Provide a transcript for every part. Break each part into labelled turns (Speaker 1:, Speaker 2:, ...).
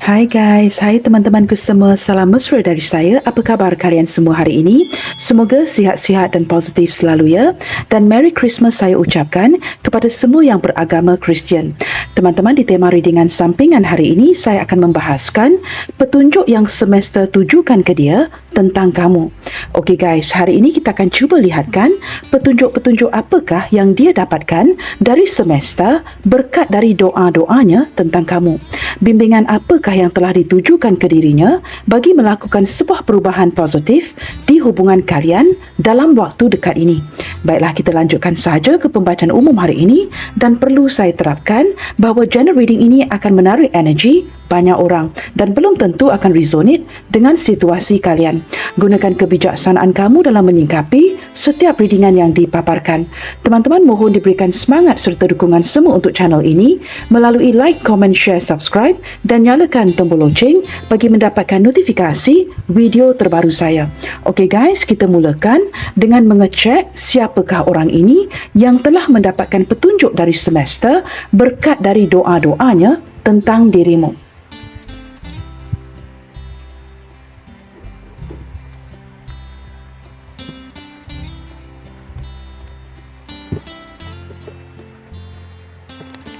Speaker 1: Hai guys, hai teman-temanku semua, salam mesra dari saya. Apa khabar kalian semua hari ini? Semoga sihat-sihat dan positif selalu ya. Dan Merry Christmas saya ucapkan kepada semua yang beragama Kristian. Teman-teman, di tema readingan sampingan hari ini, saya akan membahaskan petunjuk yang semesta tujukan ke dia tentang kamu. Okey guys, hari ini kita akan cuba lihatkan petunjuk-petunjuk apakah yang dia dapatkan dari semesta berkat dari doa-doanya tentang kamu. Bimbingan apakah yang telah ditujukan ke dirinya bagi melakukan sebuah perubahan positif di hubungan kalian dalam waktu dekat ini. Baiklah, kita lanjutkan sahaja ke pembacaan umum hari ini dan perlu saya terapkan bahawa general reading ini akan menarik energi banyak orang dan belum tentu akan resonate dengan situasi kalian. Gunakan kebijaksanaan kamu dalam menyingkapi setiap readingan yang dipaparkan. Teman-teman mohon diberikan semangat serta dukungan semua untuk channel ini melalui like, comment, share, subscribe dan nyalakan tombol loceng bagi mendapatkan notifikasi video terbaru saya. Okey guys, kita mulakan dengan mengecek siapakah orang ini yang telah mendapatkan petunjuk dari semesta berkat dari doa-doanya tentang dirimu.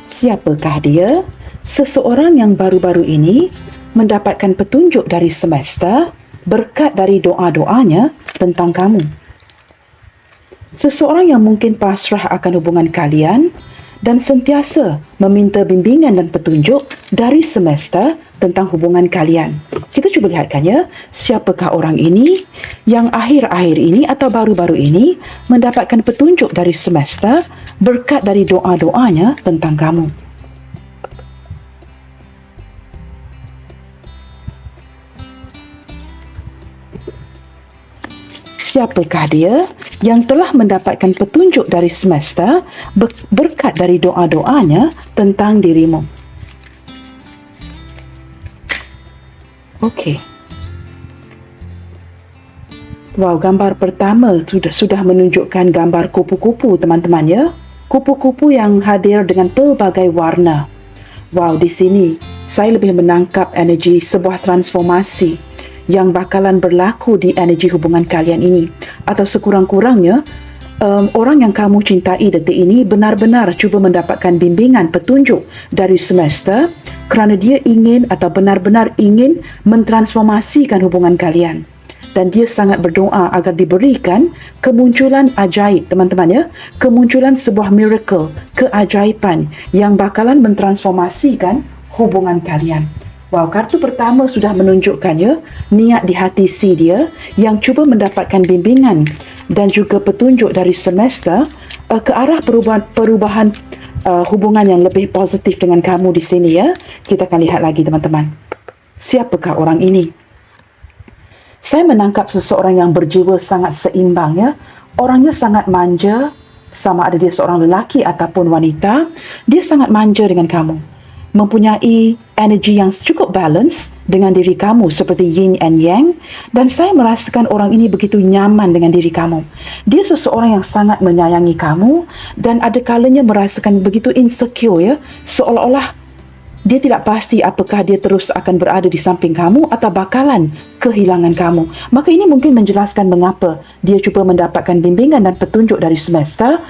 Speaker 1: Siapakah dia? Seseorang yang baru-baru ini mendapatkan petunjuk dari semesta berkat dari doa-doanya tentang kamu. Seseorang yang mungkin pasrah akan hubungan kalian dan sentiasa meminta bimbingan dan petunjuk dari semesta tentang hubungan kalian. Kita cuba lihatkan ya, siapakah orang ini yang akhir-akhir ini atau baru-baru ini mendapatkan petunjuk dari semesta berkat dari doa-doanya tentang kamu. Siapakah dia yang telah mendapatkan petunjuk dari semesta berkat dari doa-doanya tentang dirimu? Okey. Wow, gambar pertama sudah menunjukkan gambar kupu-kupu teman-teman ya. Kupu-kupu yang hadir dengan pelbagai warna. Wow, di sini saya lebih menangkap energi sebuah transformasi yang bakalan berlaku di energi hubungan kalian ini. Atau sekurang-kurangnya, orang yang kamu cintai detik ini benar-benar cuba mendapatkan bimbingan petunjuk dari semesta kerana dia ingin atau benar-benar ingin mentransformasikan hubungan kalian. Dan dia sangat berdoa agar diberikan kemunculan ajaib, teman-teman ya. Kemunculan sebuah miracle, keajaiban yang bakalan mentransformasikan hubungan kalian. Wow, kartu pertama sudah menunjukkan ya, niat di hati si dia yang cuba mendapatkan bimbingan dan juga petunjuk dari semesta ke arah perubahan hubungan yang lebih positif dengan kamu di sini ya. Kita akan lihat lagi teman-teman. Siapakah orang ini? Saya menangkap seseorang yang berjiwa sangat seimbang ya. Orangnya sangat manja, sama ada dia seorang lelaki ataupun wanita, dia sangat manja dengan kamu. Mempunyai energi yang cukup balance dengan diri kamu seperti yin and yang, dan saya merasakan orang ini begitu nyaman dengan diri kamu. Dia seseorang yang sangat menyayangi kamu dan ada kalanya merasakan begitu insecure ya, seolah-olah dia tidak pasti apakah dia terus akan berada di samping kamu atau bakalan kehilangan kamu. Maka ini mungkin menjelaskan mengapa dia cuba mendapatkan bimbingan dan petunjuk dari semesta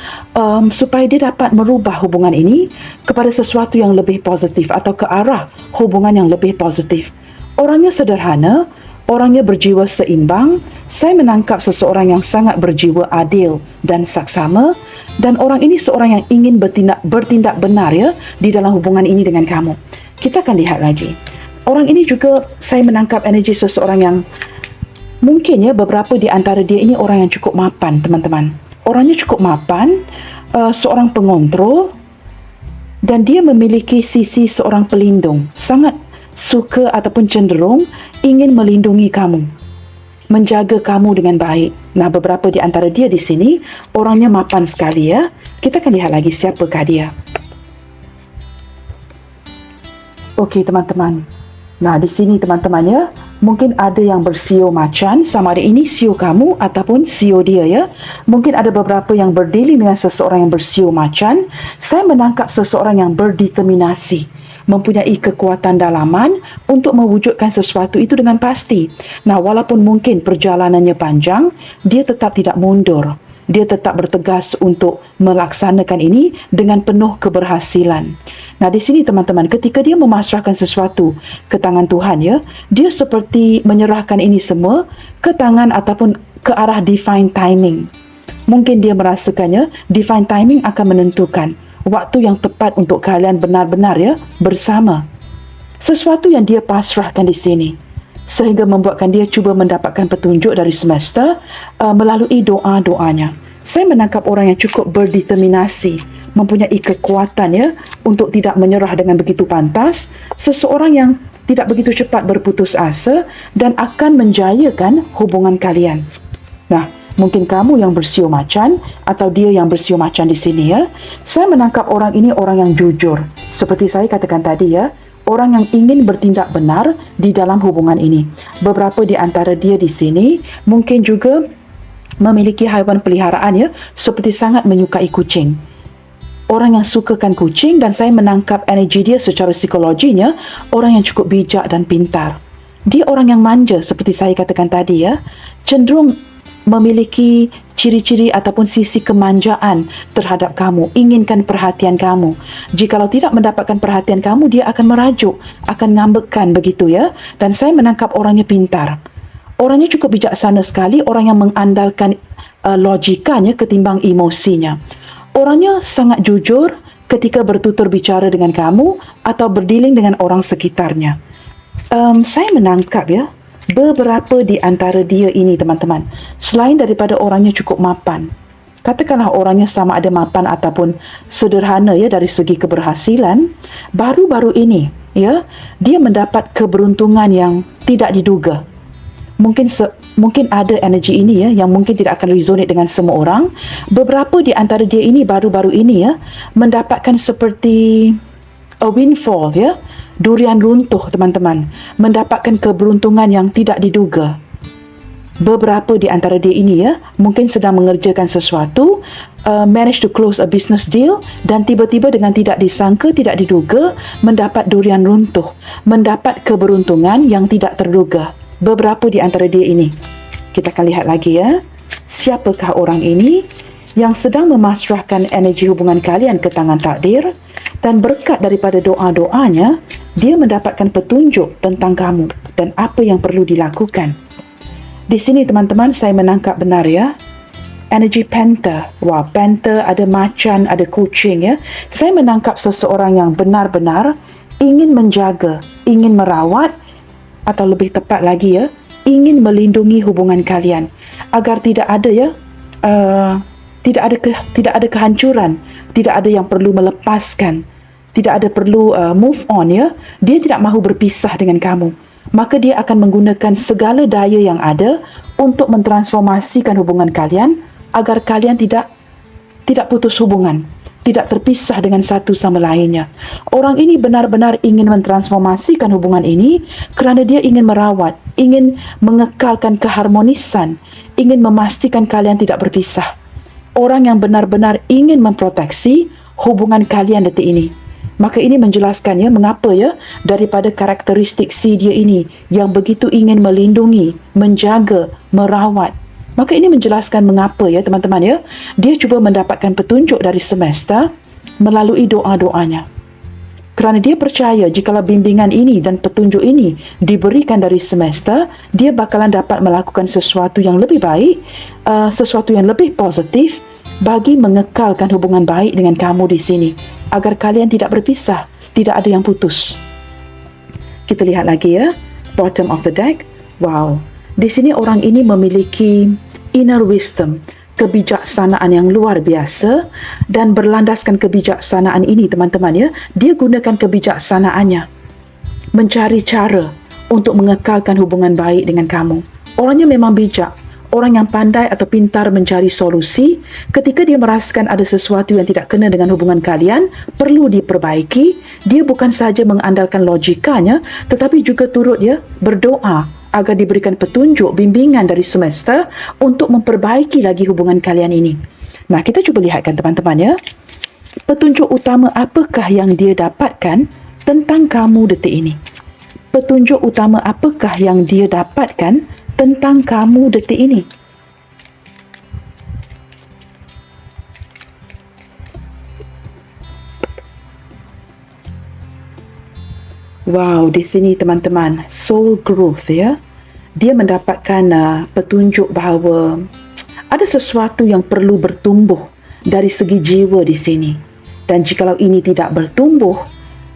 Speaker 1: supaya dia dapat merubah hubungan ini kepada sesuatu yang lebih positif atau ke arah hubungan yang lebih positif. Orangnya sederhana, orangnya berjiwa seimbang. Saya menangkap seseorang yang sangat berjiwa adil dan saksama, dan orang ini seorang yang ingin bertindak benar ya di dalam hubungan ini dengan kamu. Kita akan lihat lagi. Orang ini juga saya menangkap energi seseorang yang mungkin ya beberapa di antara dia ini orang yang cukup mapan, teman-teman. Orangnya cukup mapan, seorang pengontrol, dan dia memiliki sisi seorang pelindung. Sangat suka ataupun cenderung ingin melindungi kamu, menjaga kamu dengan baik. Nah, beberapa di antara dia di sini orangnya mapan sekali ya. Kita akan lihat lagi siapakah dia. Okey teman-teman. Nah, di sini teman-teman ya, Mungkin ada yang bersio macan, sama ada ini sio kamu ataupun sio dia ya. Mungkin ada beberapa yang berdealing dengan seseorang yang bersio macan. Saya menangkap seseorang yang berdeterminasi, mempunyai kekuatan dalaman untuk mewujudkan sesuatu itu dengan pasti. Nah, walaupun mungkin perjalanannya panjang, dia tetap tidak mundur. Dia tetap bertegas untuk melaksanakan ini dengan penuh keberhasilan. Nah, di sini teman-teman, ketika dia memasrahkan sesuatu ke tangan Tuhan ya, dia seperti menyerahkan ini semua ke tangan ataupun ke arah divine timing. Mungkin dia merasakannya divine timing akan menentukan waktu yang tepat untuk kalian benar-benar ya bersama. Sesuatu yang dia pasrahkan di sini sehingga membuatkan dia cuba mendapatkan petunjuk dari semesta melalui doa-doanya. Saya menangkap orang yang cukup berdeterminasi, mempunyai kekuatan ya untuk tidak menyerah dengan begitu pantas, seseorang yang tidak begitu cepat berputus asa dan akan menjayakan hubungan kalian. Nah, mungkin kamu yang bersio macan atau dia yang bersio macan di sini ya. Saya menangkap orang ini orang yang jujur. Seperti saya katakan tadi ya, orang yang ingin bertindak benar di dalam hubungan ini. Beberapa di antara dia di sini mungkin juga memiliki haiwan peliharaan ya, seperti sangat menyukai kucing. Orang yang sukakan kucing, dan saya menangkap energi dia secara psikologinya, orang yang cukup bijak dan pintar. Dia orang yang manja seperti saya katakan tadi ya, cenderung memiliki ciri-ciri ataupun sisi kemanjaan terhadap kamu, inginkan perhatian kamu. Jikalau tidak mendapatkan perhatian kamu, dia akan merajuk, akan ngambekkan begitu ya. Dan saya menangkap orangnya pintar. Orangnya cukup bijaksana sekali, orang yang mengandalkan logikanya ketimbang emosinya. Orangnya sangat jujur ketika bertutur bicara dengan kamu atau berdealing dengan orang sekitarnya. Saya menangkap ya, beberapa di antara dia ini teman-teman, selain daripada orangnya cukup mapan, katakanlah orangnya sama ada mapan ataupun sederhana ya dari segi keberhasilan, baru-baru ini ya, dia mendapat keberuntungan yang tidak diduga. Mungkin ada energi ini ya yang mungkin tidak akan resonate dengan semua orang. Beberapa di antara dia ini baru-baru ini ya mendapatkan seperti a windfall ya, durian runtuh teman-teman, mendapatkan keberuntungan yang tidak diduga. Beberapa di antara dia ini ya mungkin sedang mengerjakan sesuatu, manage to close a business deal, dan tiba-tiba dengan tidak disangka, tidak diduga, mendapat durian runtuh, mendapat keberuntungan yang tidak terduga. Beberapa di antara dia ini, kita akan lihat lagi ya, siapakah orang ini yang sedang memasrahkan energi hubungan kalian ke tangan takdir, dan berkat daripada doa-doanya, dia mendapatkan petunjuk tentang kamu dan apa yang perlu dilakukan. Di sini teman-teman, saya menangkap benar ya, energi panther. Wah, panther ada macan, ada kucing ya. Saya menangkap seseorang yang benar-benar ingin menjaga, ingin merawat, atau lebih tepat lagi ya, ingin melindungi hubungan kalian agar tidak ada ya, tidak ada kehancuran, tidak ada yang perlu melepaskan, tidak ada perlu move on ya. Dia tidak mahu berpisah dengan kamu, maka dia akan menggunakan segala daya yang ada untuk mentransformasikan hubungan kalian agar kalian tidak putus hubungan, tidak terpisah dengan satu sama lainnya. Orang ini benar-benar ingin mentransformasikan hubungan ini kerana dia ingin merawat, ingin mengekalkan keharmonisan, ingin memastikan kalian tidak berpisah. Orang yang benar-benar ingin memproteksi hubungan kalian detik ini. Maka ini menjelaskan ya mengapa ya daripada karakteristik si dia ini yang begitu ingin melindungi, menjaga, merawat. Maka ini menjelaskan mengapa ya teman-teman ya, dia cuba mendapatkan petunjuk dari semesta melalui doa-doanya. Kerana dia percaya jikalau bimbingan ini dan petunjuk ini diberikan dari semesta, dia bakalan dapat melakukan sesuatu yang lebih baik, sesuatu yang lebih positif bagi mengekalkan hubungan baik dengan kamu di sini, agar kalian tidak berpisah, tidak ada yang putus. Kita lihat lagi ya, bottom of the deck. Wow, di sini orang ini memiliki inner wisdom, kebijaksanaan yang luar biasa, dan berlandaskan kebijaksanaan ini teman-teman ya, dia gunakan kebijaksanaannya mencari cara untuk mengekalkan hubungan baik dengan kamu. Orangnya memang bijak, orang yang pandai atau pintar mencari solusi ketika dia merasakan ada sesuatu yang tidak kena dengan hubungan kalian, perlu diperbaiki. Dia bukan saja mengandalkan logikanya, tetapi juga turut ya berdoa agar diberikan petunjuk, bimbingan dari semesta untuk memperbaiki lagi hubungan kalian ini. Nah, kita cuba lihatkan teman-teman ya. Petunjuk utama apakah yang dia dapatkan tentang kamu detik ini? Petunjuk utama apakah yang dia dapatkan tentang kamu detik ini? Wow, di sini teman-teman, soul growth ya. Dia mendapatkan petunjuk bahawa ada sesuatu yang perlu bertumbuh dari segi jiwa di sini. Dan jikalau ini tidak bertumbuh,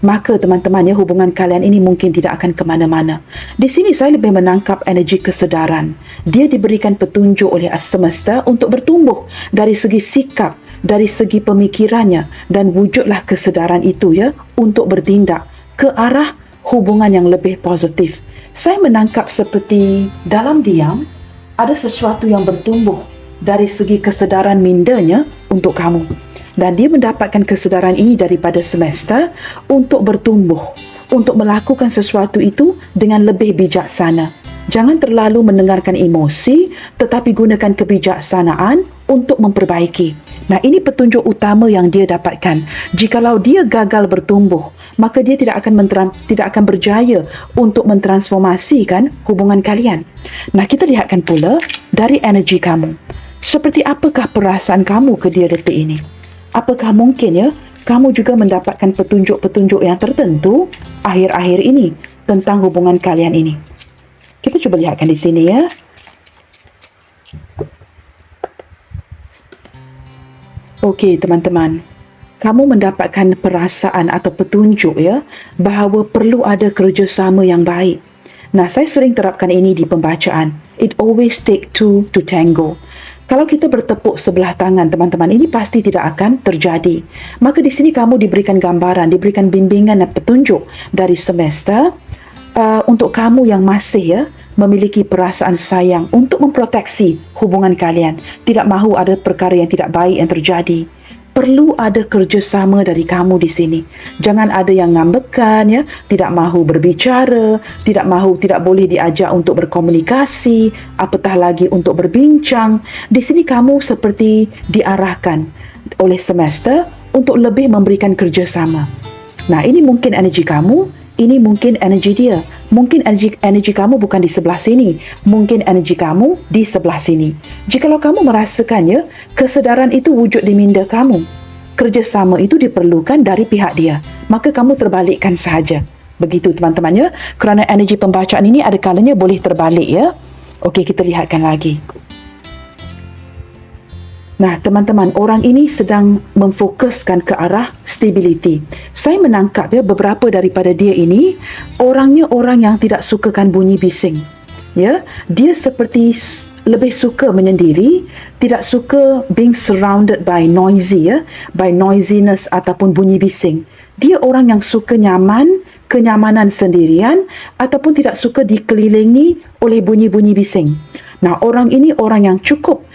Speaker 1: maka teman-teman ya, hubungan kalian ini mungkin tidak akan ke mana-mana. Di sini saya lebih menangkap energi kesedaran. Dia diberikan petunjuk oleh semesta untuk bertumbuh dari segi sikap, dari segi pemikirannya, dan wujudlah kesedaran itu ya untuk bertindak ke arah hubungan yang lebih positif. Saya menangkap seperti dalam diam ada sesuatu yang bertumbuh dari segi kesedaran mindanya untuk kamu. Dan dia mendapatkan kesedaran ini daripada semesta untuk bertumbuh, untuk melakukan sesuatu itu dengan lebih bijaksana. Jangan terlalu mendengarkan emosi, tetapi gunakan kebijaksanaan untuk memperbaiki. Nah, ini petunjuk utama yang dia dapatkan. Jikalau dia gagal bertumbuh, maka dia tidak akan berjaya untuk mentransformasikan hubungan kalian. Nah, kita lihatkan pula dari energi kamu. Seperti apakah perasaan kamu ke dia detik ini? Apakah mungkin ya kamu juga mendapatkan petunjuk-petunjuk yang tertentu akhir-akhir ini tentang hubungan kalian ini? Kita cuba lihatkan di sini ya. Okey teman-teman, kamu mendapatkan perasaan atau petunjuk ya bahawa perlu ada kerjasama yang baik. Nah, saya sering terapkan ini di pembacaan. It always take two to tango. Kalau kita bertepuk sebelah tangan teman-teman, ini pasti tidak akan terjadi. Maka di sini kamu diberikan gambaran, diberikan bimbingan dan petunjuk dari semesta untuk kamu yang masih ya memiliki perasaan sayang untuk memproteksi hubungan kalian. Tidak mahu ada perkara yang tidak baik yang terjadi. Perlu ada kerjasama dari kamu di sini. Jangan ada yang ngambekan ya, tidak mahu berbicara, tidak boleh diajak untuk berkomunikasi, apatah lagi untuk berbincang. Di sini kamu seperti diarahkan oleh semesta untuk lebih memberikan kerjasama. Nah, ini mungkin energi kamu, ini mungkin energi dia. Mungkin energi kamu bukan di sebelah sini. Mungkin energi kamu di sebelah sini. Jikalau kamu merasakannya, kesedaran itu wujud di minda kamu. Kerjasama itu diperlukan dari pihak dia. Maka kamu terbalikkan sahaja. Begitu teman-teman ya. Kerana energi pembacaan ini ada kalanya boleh terbalik ya. Okey, kita lihatkan lagi. Nah, teman-teman, orang ini sedang memfokuskan ke arah stability. Saya menangkap ya beberapa daripada dia ini orangnya orang yang tidak sukakan bunyi bising. Ya, dia seperti lebih suka menyendiri, tidak suka being surrounded by noisy ya, by noisiness ataupun bunyi bising. Dia orang yang suka nyaman, kenyamanan sendirian ataupun tidak suka dikelilingi oleh bunyi-bunyi bising. Nah, orang ini orang yang cukup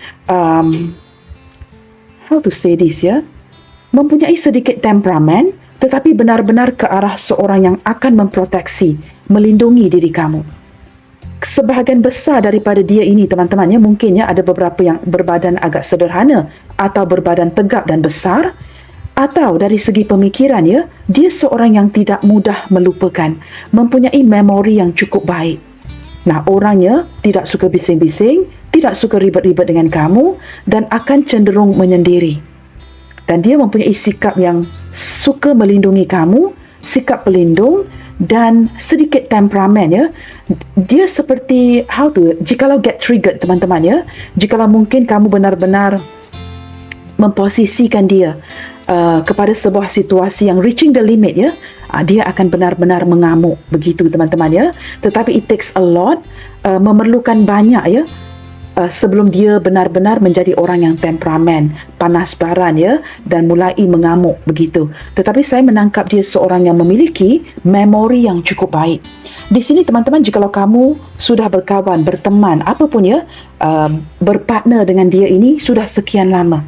Speaker 1: how to say this ya, mempunyai sedikit temperamen tetapi benar-benar ke arah seorang yang akan memproteksi, melindungi diri kamu. Sebahagian besar daripada dia ini teman-teman ya, mungkin ya ada beberapa yang berbadan agak sederhana atau berbadan tegap dan besar, atau dari segi pemikiran ya, dia seorang yang tidak mudah melupakan, mempunyai memori yang cukup baik. Nah, orangnya tidak suka bising-bising, tidak suka ribet-ribet dengan kamu dan akan cenderung menyendiri. Dan dia mempunyai sikap yang suka melindungi kamu, sikap pelindung dan sedikit temperamen ya. Dia seperti jikalau get triggered teman-teman ya, jikalau mungkin kamu benar-benar memposisikan dia kepada sebuah situasi yang reaching the limit ya, dia akan benar-benar mengamuk begitu teman-teman ya. Tetapi it takes a lot, memerlukan banyak ya sebelum dia benar-benar menjadi orang yang temperamen, panas baran ya, dan mulai mengamuk begitu. Tetapi saya menangkap dia seorang yang memiliki memori yang cukup baik. Di sini teman-teman, jikalau kamu sudah berkawan, berteman, apapun ya, berpartner dengan dia ini sudah sekian lama,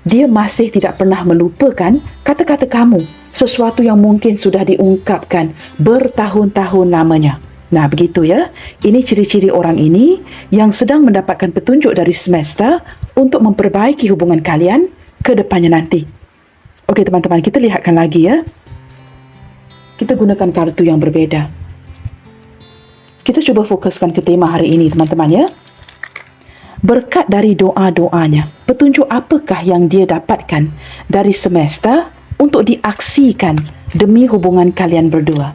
Speaker 1: dia masih tidak pernah melupakan kata-kata kamu, sesuatu yang mungkin sudah diungkapkan bertahun-tahun lamanya. Nah, begitu ya. Ini ciri-ciri orang ini yang sedang mendapatkan petunjuk dari semesta untuk memperbaiki hubungan kalian ke depannya nanti. Okey teman-teman, kita lihatkan lagi ya. Kita gunakan kartu yang berbeza. Kita cuba fokuskan ke tema hari ini teman-teman ya. Berkat dari doa-doanya, petunjuk apakah yang dia dapatkan dari semesta untuk diaksikan demi hubungan kalian berdua?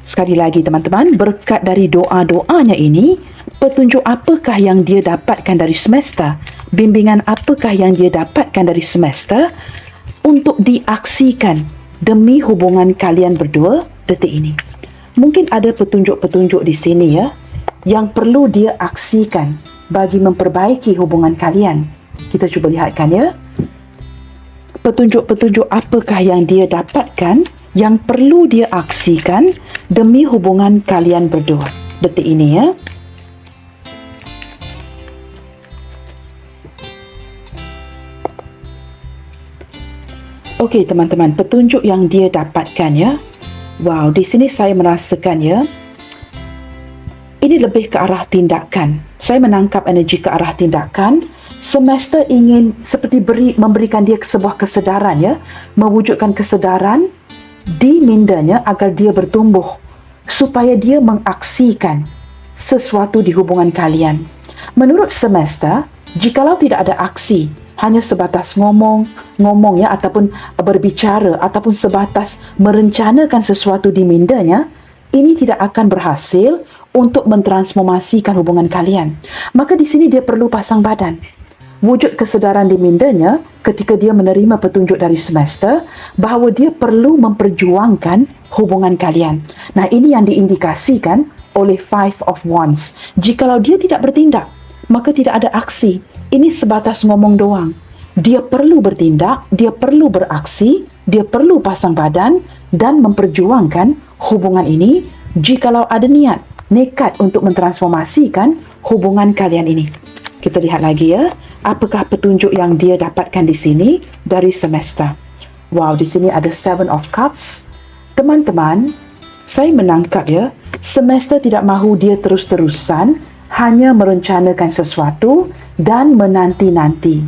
Speaker 1: Sekali lagi teman-teman, berkat dari doa-doanya ini, petunjuk apakah yang dia dapatkan dari semesta? Bimbingan apakah yang dia dapatkan dari semesta untuk diaksikan demi hubungan kalian berdua detik ini? Mungkin ada petunjuk-petunjuk di sini ya, yang perlu dia aksikan bagi memperbaiki hubungan kalian. Kita cuba lihatkan ya. Petunjuk-petunjuk apakah yang dia dapatkan yang perlu dia aksikan demi hubungan kalian berdua detik ini ya. Okey teman-teman, petunjuk yang dia dapatkan ya. Wow, di sini saya merasakan ya, ini lebih ke arah tindakan. Saya menangkap energi ke arah tindakan. Semesta ingin seperti memberikan dia sebuah kesedaran ya, mewujudkan kesedaran di mindanya agar dia bertumbuh supaya dia mengaksikan sesuatu di hubungan kalian. Menurut semesta, jikalau tidak ada aksi, hanya sebatas ngomong ya, ataupun berbicara, ataupun sebatas merencanakan sesuatu di mindanya, ini tidak akan berhasil untuk mentransformasikan hubungan kalian. Maka di sini dia perlu pasang badan. Wujud kesedaran di mindanya ketika dia menerima petunjuk dari semesta bahawa dia perlu memperjuangkan hubungan kalian. Nah, ini yang diindikasikan oleh Five of Wands. Jikalau dia tidak bertindak, maka tidak ada aksi. Ini sebatas ngomong doang. Dia perlu bertindak, dia perlu beraksi, dia perlu pasang badan dan memperjuangkan hubungan ini jikalau ada niat, nekat untuk mentransformasikan hubungan kalian ini. Kita lihat lagi ya, apakah petunjuk yang dia dapatkan di sini dari semesta. Wow, di sini ada Seven of Cups. Teman-teman, saya menangkap ya, semesta tidak mahu dia terus-terusan hanya merencanakan sesuatu dan menanti-nanti.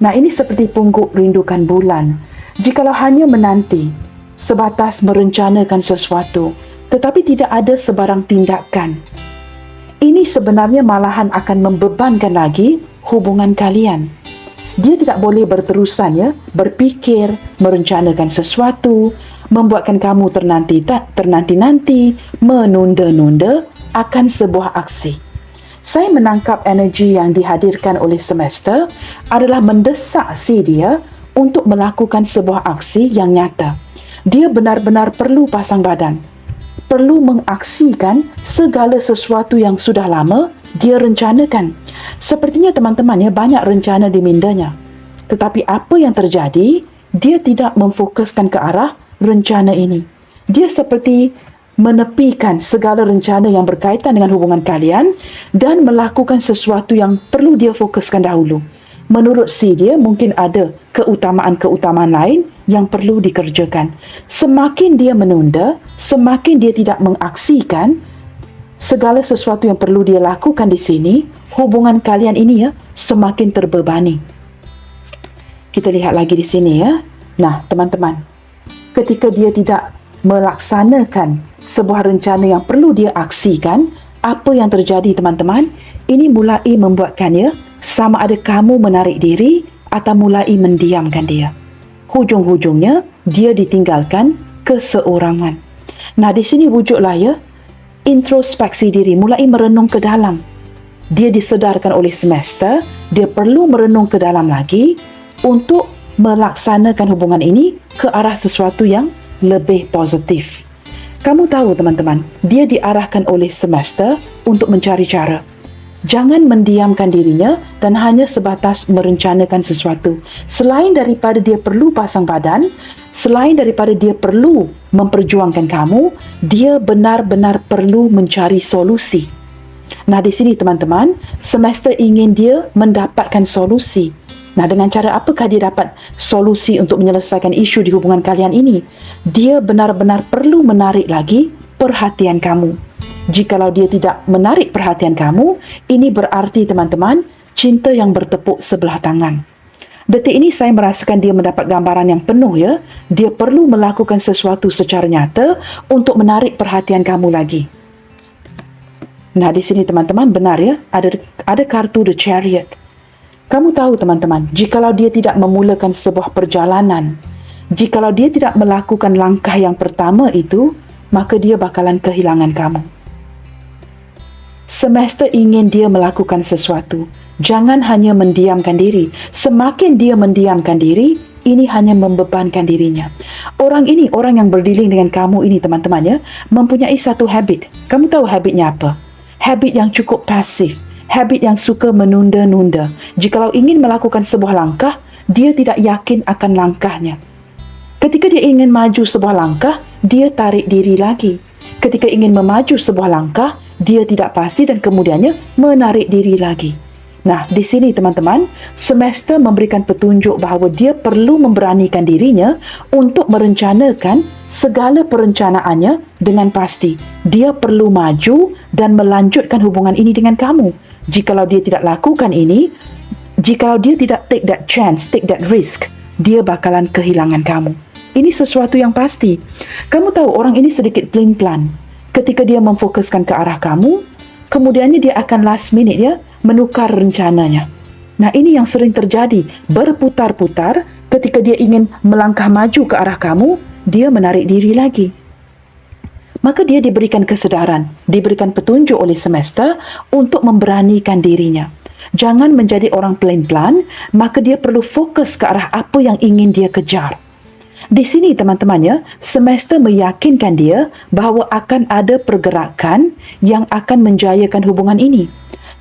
Speaker 1: Nah, ini seperti pungguk rindukan bulan. Jikalau hanya menanti, sebatas merencanakan sesuatu, tetapi tidak ada sebarang tindakan, ini sebenarnya malahan akan membebankan lagi hubungan kalian. Dia tidak boleh berterusan ya, berfikir, merencanakan sesuatu, membuatkan kamu ternanti-nanti, menunda-nunda akan sebuah aksi. Saya menangkap energi yang dihadirkan oleh semesta adalah mendesak si dia untuk melakukan sebuah aksi yang nyata. Dia benar-benar perlu pasang badan, perlu mengaksikan segala sesuatu yang sudah lama dia rencanakan. Sepertinya teman-teman ya, banyak rencana di mindanya. Tetapi apa yang terjadi, dia tidak memfokuskan ke arah rencana ini. Dia seperti menepikan segala rencana yang berkaitan dengan hubungan kalian dan melakukan sesuatu yang perlu dia fokuskan dahulu. Menurut si dia, mungkin ada keutamaan-keutamaan lain yang perlu dikerjakan. Semakin dia menunda, semakin dia tidak mengaksikan segala sesuatu yang perlu dia lakukan di sini, hubungan kalian ini ya, semakin terbebani. Kita lihat lagi di sini ya. Nah, teman-teman, ketika dia tidak melaksanakan sebuah rencana yang perlu dia aksikan, apa yang terjadi teman-teman? Ini mulai membuatkannya sama ada kamu menarik diri atau mulai mendiamkan dia. Hujung-hujungnya dia ditinggalkan keseorangan. Nah, di sini wujudlah ya, introspeksi diri, mulai merenung ke dalam. Dia disedarkan oleh semesta, dia perlu merenung ke dalam lagi untuk melaksanakan hubungan ini ke arah sesuatu yang lebih positif. Kamu tahu teman-teman, dia diarahkan oleh semesta untuk mencari cara. Jangan mendiamkan dirinya dan hanya sebatas merencanakan sesuatu. Selain daripada dia perlu pasang badan, selain daripada dia perlu memperjuangkan kamu, dia benar-benar perlu mencari solusi. Nah, di sini teman-teman, semesta ingin dia mendapatkan solusi. Nah, dengan cara apakah dia dapat solusi untuk menyelesaikan isu di hubungan kalian ini? Dia benar-benar perlu menarik lagi perhatian kamu. Jikalau dia tidak menarik perhatian kamu, ini berarti teman-teman, cinta yang bertepuk sebelah tangan. Detik ini saya merasakan dia mendapat gambaran yang penuh ya. Dia perlu melakukan sesuatu secara nyata untuk menarik perhatian kamu lagi. Nah, di sini teman-teman benar ya, ada kartu The Chariot. Kamu tahu teman-teman, jikalau dia tidak memulakan sebuah perjalanan, jikalau dia tidak melakukan langkah yang pertama itu, maka dia bakalan kehilangan kamu. Semesta ingin dia melakukan sesuatu. Jangan hanya mendiamkan diri. Semakin dia mendiamkan diri, ini hanya membebankan dirinya. Orang yang berdealing dengan kamu ini teman-teman ya, mempunyai satu habit. Kamu tahu habitnya apa? Habit yang cukup pasif. Habit yang suka menunda-nunda. Jikalau ingin melakukan sebuah langkah, dia tidak yakin akan langkahnya. Ketika dia ingin maju sebuah langkah, dia tarik diri lagi. Ketika ingin memaju sebuah langkah, dia tidak pasti dan kemudiannya menarik diri lagi. Nah, di sini teman-teman, semesta memberikan petunjuk bahawa dia perlu memberanikan dirinya untuk merencanakan segala perencanaannya dengan pasti. Dia perlu maju dan melanjutkan hubungan ini dengan kamu. Jikalau dia tidak lakukan ini, jikalau dia tidak take that chance, take that risk, dia bakalan kehilangan kamu. Ini sesuatu yang pasti. Kamu tahu orang ini sedikit pelin-pelan. Ketika dia memfokuskan ke arah kamu, kemudiannya dia akan last minute ya, menukar rencananya. Nah, ini yang sering terjadi, berputar-putar. Ketika dia ingin melangkah maju ke arah kamu, dia menarik diri lagi. Maka dia diberikan kesedaran, diberikan petunjuk oleh semesta untuk memberanikan dirinya. Jangan menjadi orang pelin-pelan, maka dia perlu fokus ke arah apa yang ingin dia kejar. Di sini teman-teman ya, semesta meyakinkan dia bahawa akan ada pergerakan yang akan menjayakan hubungan ini.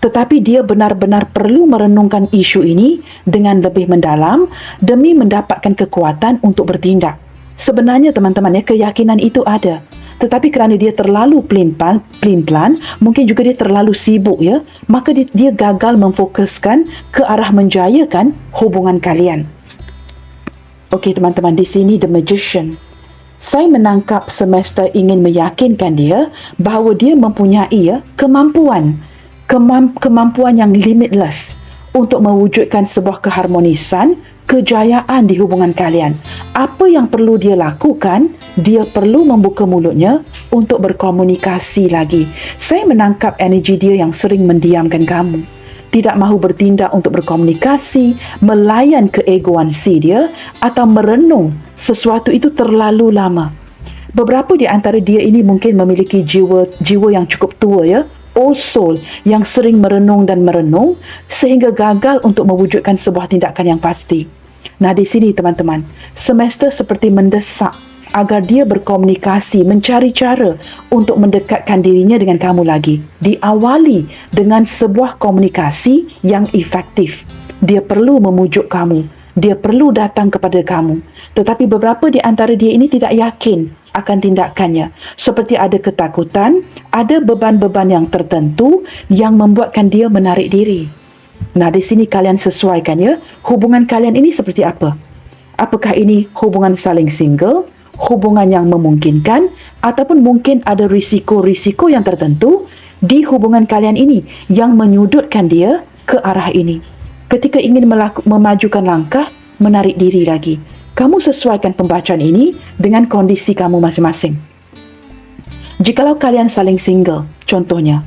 Speaker 1: Tetapi dia benar-benar perlu merenungkan isu ini dengan lebih mendalam demi mendapatkan kekuatan untuk bertindak. Sebenarnya teman-teman ya, keyakinan itu ada. Tetapi kerana dia terlalu pelin-pelan, mungkin juga dia terlalu sibuk ya, maka dia gagal memfokuskan ke arah menjayakan hubungan kalian. Okey teman-teman, di sini The Magician. Saya menangkap semesta ingin meyakinkan dia bahawa dia mempunyai kemampuan yang limitless untuk mewujudkan sebuah keharmonisan, kejayaan di hubungan kalian. Apa yang perlu dia lakukan, dia perlu membuka mulutnya untuk berkomunikasi lagi. Saya menangkap energi dia yang sering mendiamkan kamu. Tidak mahu bertindak untuk berkomunikasi, melayan keegoan si dia atau merenung sesuatu itu terlalu lama. Beberapa di antara dia ini mungkin memiliki jiwa yang cukup tua ya, old soul yang sering merenung sehingga gagal untuk mewujudkan sebuah tindakan yang pasti. Nah, di sini teman-teman, semesta seperti mendesak agar dia berkomunikasi, mencari cara untuk mendekatkan dirinya dengan kamu lagi. Diawali dengan sebuah komunikasi yang efektif. Dia perlu memujuk kamu. Dia perlu datang kepada kamu. Tetapi beberapa di antara dia ini tidak yakin akan tindakannya. Seperti ada ketakutan, ada beban-beban yang tertentu yang membuatkan dia menarik diri. Nah, di sini kalian sesuaikan ya, hubungan kalian ini seperti apa? Apakah ini hubungan saling single, hubungan yang memungkinkan, ataupun mungkin ada risiko-risiko yang tertentu di hubungan kalian ini yang menyudutkan dia ke arah ini. Ketika ingin memajukan langkah, menarik diri lagi. Kamu sesuaikan pembacaan ini dengan kondisi kamu masing-masing. Jikalau kalian saling single, contohnya,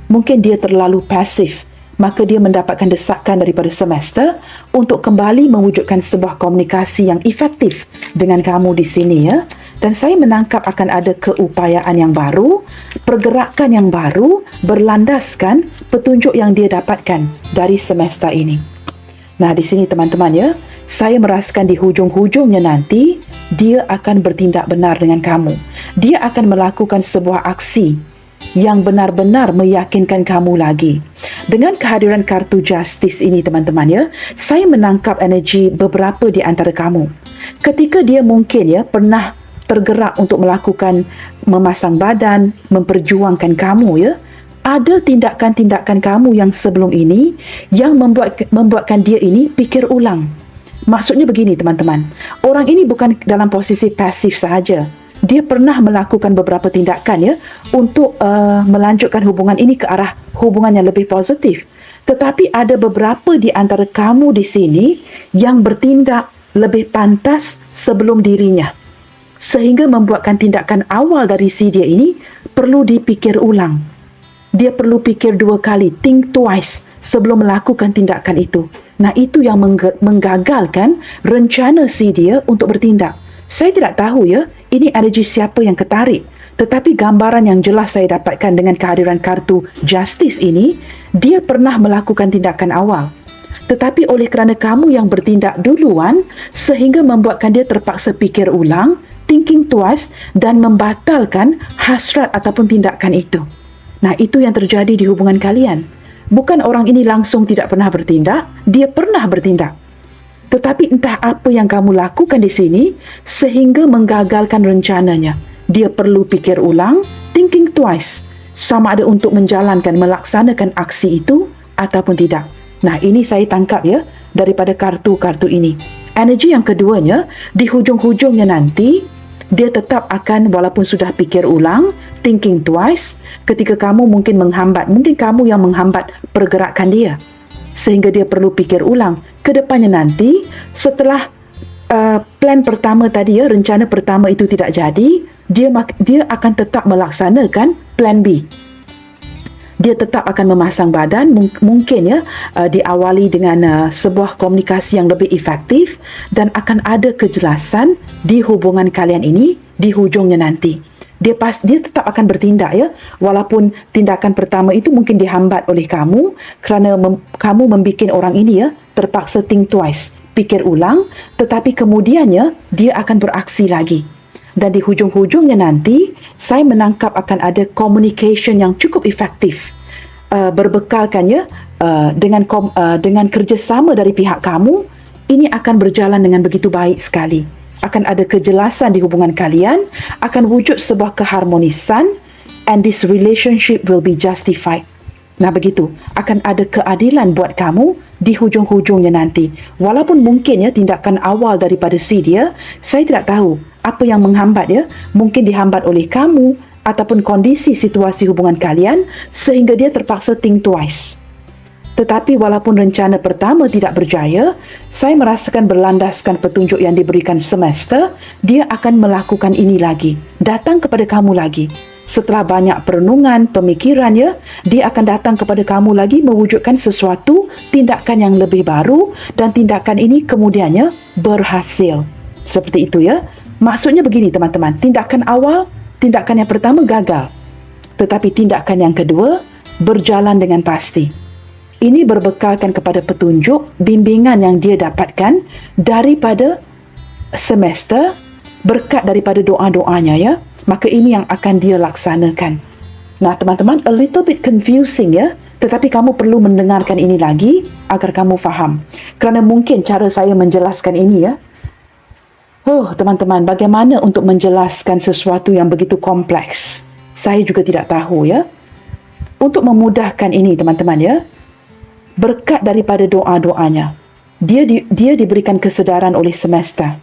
Speaker 1: mungkin dia terlalu pasif, maka dia mendapatkan desakan daripada semesta untuk kembali mewujudkan sebuah komunikasi yang efektif dengan kamu di sini ya. Dan saya menangkap akan ada keupayaan yang baru, pergerakan yang baru berlandaskan petunjuk yang dia dapatkan dari semesta ini. Nah, di sini teman-teman ya, saya merasakan di hujung-hujungnya nanti dia akan bertindak benar dengan kamu. Dia akan melakukan sebuah aksi yang benar-benar meyakinkan kamu lagi. Dengan kehadiran kartu Justice ini teman-teman ya, saya menangkap energi beberapa di antara kamu. Ketika dia mungkin ya pernah tergerak untuk melakukan memasang badan, memperjuangkan kamu ya, ada tindakan-tindakan kamu yang sebelum ini yang membuatkan dia ini fikir ulang. Maksudnya begini teman-teman, orang ini bukan dalam posisi pasif sahaja. dia pernah melakukan beberapa tindakan ya untuk melanjutkan hubungan ini ke arah hubungan yang lebih positif. Tetapi ada beberapa di antara kamu di sini yang bertindak lebih pantas sebelum dirinya, sehingga membuatkan tindakan awal dari si dia ini perlu dipikir ulang. Dia perlu fikir 2 kali, think twice sebelum melakukan tindakan itu. Nah, itu yang menggagalkan rencana si dia untuk bertindak. Saya tidak tahu ya, ini energi siapa yang ketarik. Tetapi gambaran yang jelas saya dapatkan dengan kehadiran kartu Justice ini, dia pernah melakukan tindakan awal. Tetapi oleh kerana kamu yang bertindak duluan, sehingga membuatkan dia terpaksa fikir ulang, thinking twice, dan membatalkan hasrat ataupun tindakan itu. Nah, itu yang terjadi di hubungan kalian. Bukan orang ini langsung tidak pernah bertindak, dia pernah bertindak. Tetapi entah apa yang kamu lakukan di sini sehingga menggagalkan rencananya. Dia perlu fikir ulang, thinking twice, sama ada untuk melaksanakan aksi itu ataupun tidak. Nah, ini saya tangkap ya daripada kartu-kartu ini. Energi yang keduanya, di hujung-hujungnya nanti, dia tetap akan walaupun sudah fikir ulang, thinking twice, ketika kamu mungkin kamu yang menghambat pergerakan dia. Sehingga dia perlu fikir ulang. Kedepannya nanti, setelah plan pertama tadi ya, rencana pertama itu tidak jadi, dia akan tetap melaksanakan plan B. Dia tetap akan memasang badan, mungkin ya diawali dengan sebuah komunikasi yang lebih efektif dan akan ada kejelasan di hubungan kalian ini di hujungnya nanti. Dia tetap akan bertindak ya, walaupun tindakan pertama itu mungkin dihambat oleh kamu kerana kamu membuat orang ini ya terpaksa think twice, fikir ulang, tetapi kemudiannya dia akan beraksi lagi. Dan di hujung-hujungnya nanti, saya menangkap akan ada communication yang cukup efektif. Berbekalkan ya, dengan kerjasama dari pihak kamu, ini akan berjalan dengan begitu baik sekali. Akan ada kejelasan di hubungan kalian, akan wujud sebuah keharmonisan, and this relationship will be justified. Nah, begitu. Akan ada keadilan buat kamu di hujung-hujungnya nanti. Walaupun mungkin ya tindakan awal daripada si dia, saya tidak tahu apa yang menghambat ya. Mungkin dihambat oleh kamu ataupun kondisi situasi hubungan kalian sehingga dia terpaksa think twice. Tetapi walaupun rencana pertama tidak berjaya, saya merasakan berlandaskan petunjuk yang diberikan semesta, dia akan melakukan ini lagi. Datang kepada kamu lagi. Setelah banyak perenungan, pemikiran ya, dia akan datang kepada kamu lagi mewujudkan sesuatu tindakan yang lebih baru dan tindakan ini kemudiannya berhasil. Seperti itu ya. Maksudnya begini teman-teman, tindakan awal, tindakan yang pertama gagal. Tetapi tindakan yang kedua berjalan dengan pasti. Ini berbekalkan kepada petunjuk, bimbingan yang dia dapatkan daripada semesta, berkat daripada doa-doanya ya. Maka ini yang akan dia laksanakan. Nah teman-teman, a little bit confusing ya. Tetapi kamu perlu mendengarkan ini lagi agar kamu faham. Kerana mungkin cara saya menjelaskan ini ya. Teman-teman, bagaimana untuk menjelaskan sesuatu yang begitu kompleks? Saya juga tidak tahu ya. Untuk memudahkan ini teman-teman ya, berkat daripada doa-doanya, dia diberikan kesedaran oleh semesta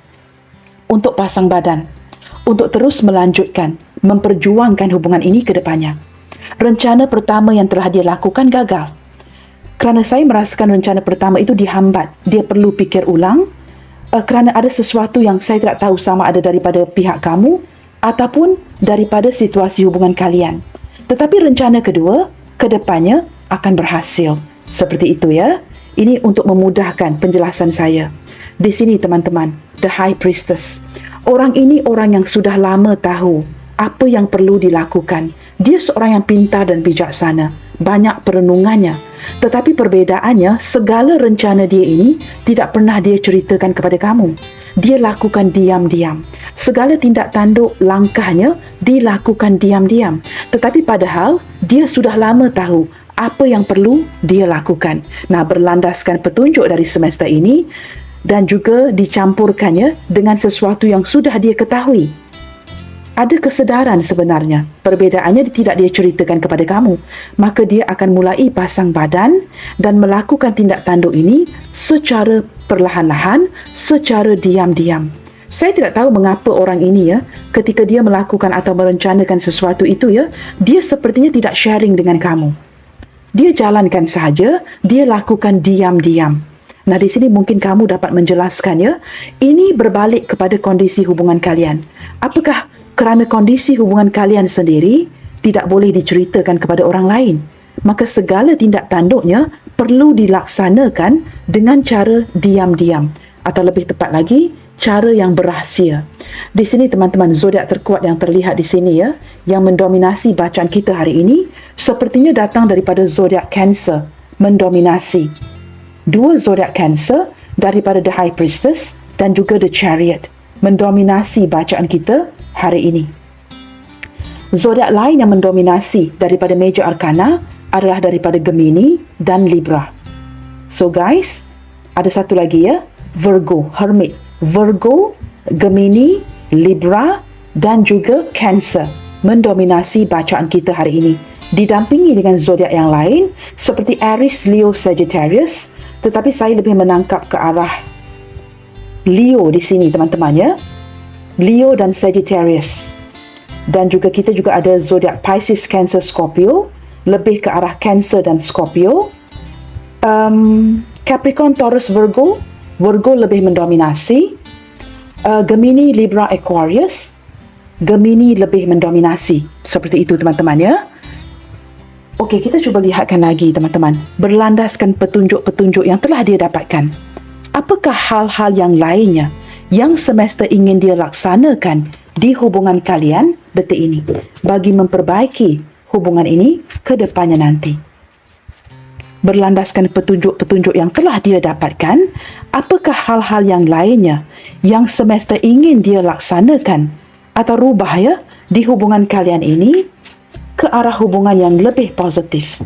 Speaker 1: untuk pasang badan, untuk terus melanjutkan, memperjuangkan hubungan ini ke depannya. Rencana pertama yang telah dia lakukan gagal. Kerana saya merasakan rencana pertama itu dihambat. Dia perlu fikir ulang kerana ada sesuatu yang saya tidak tahu sama ada daripada pihak kamu ataupun daripada situasi hubungan kalian. Tetapi rencana kedua, ke depannya akan berhasil. Seperti itu ya. Ini untuk memudahkan penjelasan saya. Di sini teman-teman, The High Priestess. Orang ini orang yang sudah lama tahu apa yang perlu dilakukan. Dia seorang yang pintar dan bijaksana. Banyak perenungannya. Tetapi perbedaannya, segala rencana dia ini tidak pernah dia ceritakan kepada kamu. Dia lakukan diam-diam. Segala tindak tanduk langkahnya dilakukan diam-diam. Tetapi padahal dia sudah lama tahu apa yang perlu dia lakukan. Nah, berlandaskan petunjuk dari semesta ini dan juga dicampurkannya dengan sesuatu yang sudah dia ketahui. Ada kesedaran sebenarnya. Perbedaannya tidak dia ceritakan kepada kamu. Maka dia akan mulai pasang badan dan melakukan tindak tanduk ini secara perlahan-lahan, secara diam-diam. Saya tidak tahu mengapa orang ini ya, ketika dia melakukan atau merencanakan sesuatu itu ya, dia sepertinya tidak sharing dengan kamu. Dia jalankan saja, dia lakukan diam-diam. Nah, di sini mungkin kamu dapat menjelaskan ya, ini berbalik kepada kondisi hubungan kalian. Apakah kerana kondisi hubungan kalian sendiri tidak boleh diceritakan kepada orang lain? Maka segala tindak tanduknya perlu dilaksanakan dengan cara diam-diam. Atau lebih tepat lagi, cara yang berrahsia. Di sini teman-teman, zodiak terkuat yang terlihat di sini ya, yang mendominasi bacaan kita hari ini, sepertinya datang daripada zodiak Cancer, mendominasi. Dua zodiak Cancer daripada The High Priestess dan juga The Chariot, mendominasi bacaan kita hari ini. Zodiak lain yang mendominasi daripada Major Arcana adalah daripada Gemini dan Libra. So guys, ada satu lagi ya, Virgo, Hermit. Virgo, Gemini, Libra dan juga Cancer mendominasi bacaan kita hari ini. Didampingi dengan zodiak yang lain seperti Aries, Leo, Sagittarius, tetapi saya lebih menangkap ke arah Leo di sini teman-teman ya. Leo dan Sagittarius. Dan juga kita juga ada zodiak Pisces, Cancer, Scorpio, lebih ke arah Cancer dan Scorpio. Capricorn, Taurus, Virgo. Virgo lebih mendominasi. Gemini, Libra, Aquarius. Gemini lebih mendominasi. Seperti itu teman-teman ya. Okey, kita cuba lihatkan lagi teman-teman. Berlandaskan petunjuk-petunjuk yang telah dia dapatkan. Apakah hal-hal yang lainnya yang semesta ingin dia laksanakan di hubungan kalian detik ini bagi memperbaiki hubungan ini ke depannya nanti? Berlandaskan petunjuk-petunjuk yang telah dia dapatkan, apakah hal-hal yang lainnya yang semesta ingin dia laksanakan atau rubah ya di hubungan kalian ini ke arah hubungan yang lebih positif?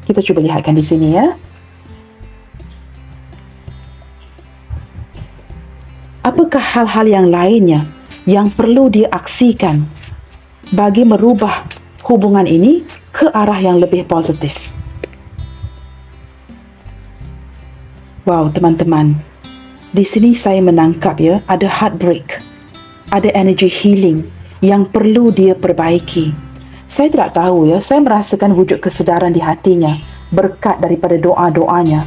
Speaker 1: Kita cuba lihatkan di sini ya. Apakah hal-hal yang lainnya yang perlu diaksikan bagi merubah hubungan ini ke arah yang lebih positif? Wow, teman-teman. Di sini saya menangkap ya, ada heartbreak. Ada energy healing yang perlu dia perbaiki. Saya tidak tahu ya, saya merasakan wujud kesedaran di hatinya berkat daripada doa-doanya.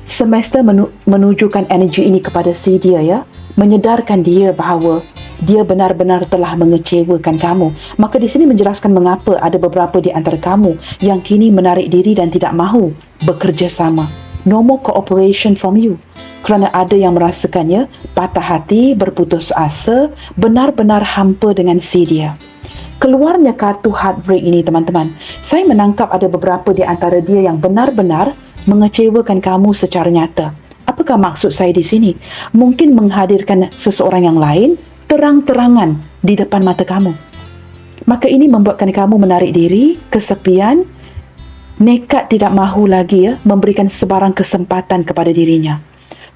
Speaker 1: Semesta menunjukkan energi ini kepada si dia ya, menyedarkan dia bahawa dia benar-benar telah mengecewakan kamu. Maka di sini menjelaskan mengapa ada beberapa di antara kamu yang kini menarik diri dan tidak mahu bekerja sama. No more cooperation from you. Kerana ada yang merasakannya patah hati, berputus asa, benar-benar hampa dengan si dia. Keluarnya kartu heartbreak ini teman-teman, saya menangkap ada beberapa di antara dia yang benar-benar mengecewakan kamu secara nyata. Apakah maksud saya di sini? Mungkin menghadirkan seseorang yang lain terang-terangan di depan mata kamu. Maka ini membuatkan kamu menarik diri, kesepian, nekat tidak mahu lagi ya memberikan sebarang kesempatan kepada dirinya.